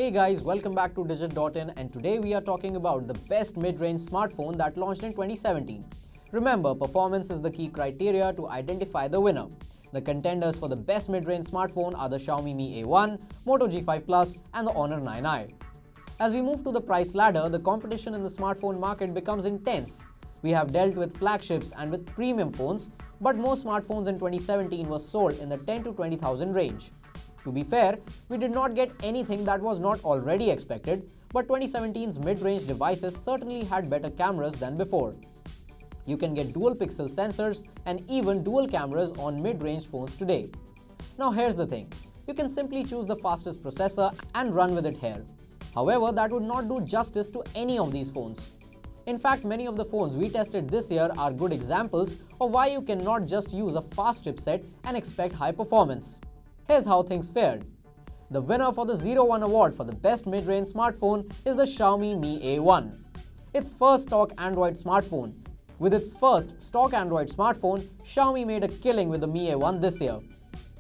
Hey guys, welcome back to Digit.in, and today we are talking about the best mid-range smartphone that launched in 2017. Remember, performance is the key criteria to identify the winner. The contenders for the best mid-range smartphone are the Xiaomi Mi A1, Moto G5 Plus and the Honor 9i. As we move to the price ladder, the competition in the smartphone market becomes intense. We have dealt with flagships and with premium phones, but most smartphones in 2017 were sold in the 10 to 20,000 range. To be fair, we did not get anything that was not already expected, but 2017's mid-range devices certainly had better cameras than before. You can get dual pixel sensors and even dual cameras on mid-range phones today. Now here's the thing, you can simply choose the fastest processor and run with it here. However, that would not do justice to any of these phones. In fact, many of the phones we tested this year are good examples of why you cannot just use a fast chipset and expect high performance. Here's how things fared. The winner for the Zero1 Award for the best mid-range smartphone is the Xiaomi Mi A1. Its first stock Android smartphone. With its first stock Android smartphone, Xiaomi made a killing with the Mi A1 this year.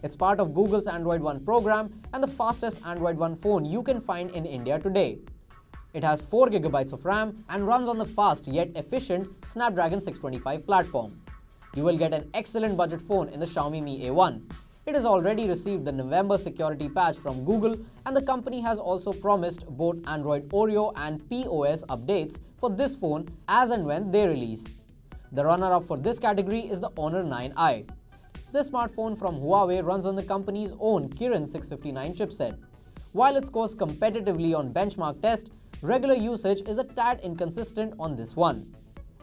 It's part of Google's Android One program and the fastest Android One phone you can find in India today. It has 4GB of RAM and runs on the fast yet efficient Snapdragon 625 platform. You will get an excellent budget phone in the Xiaomi Mi A1. It has already received the November security patch from Google, and the company has also promised both Android Oreo and POS updates for this phone as and when they release. The runner-up for this category is the Honor 9i. This smartphone from Huawei runs on the company's own Kirin 659 chipset. While it scores competitively on benchmark test, regular usage is a tad inconsistent on this one.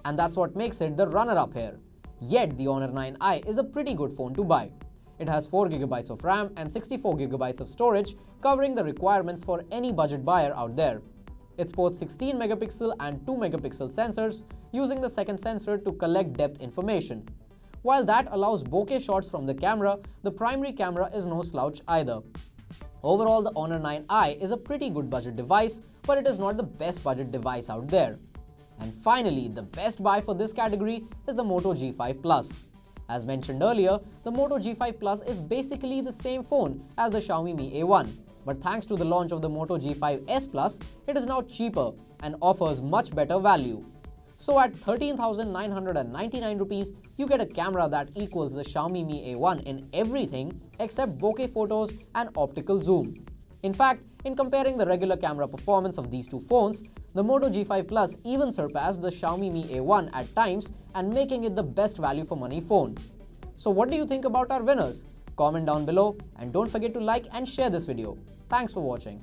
And that's what makes it the runner-up here. Yet the Honor 9i is a pretty good phone to buy. It has 4GB of RAM and 64GB of storage, covering the requirements for any budget buyer out there. It sports 16MP and 2MP sensors, using the second sensor to collect depth information. While that allows bokeh shots from the camera, the primary camera is no slouch either. Overall, the Honor 9i is a pretty good budget device, but it is not the best budget device out there. And finally, the best buy for this category is the Moto G5 Plus. As mentioned earlier, the Moto G5 Plus is basically the same phone as the Xiaomi Mi A1, but thanks to the launch of the Moto G5S Plus, it is now cheaper and offers much better value. So at 13,999 rupees, you get a camera that equals the Xiaomi Mi A1 in everything except bokeh photos and optical zoom. In fact, in comparing the regular camera performance of these two phones, the Moto G5 Plus even surpassed the Xiaomi Mi A1 at times and making it the best value for money phone. So what do you think about our winners? Comment down below and don't forget to like and share this video. Thanks for watching.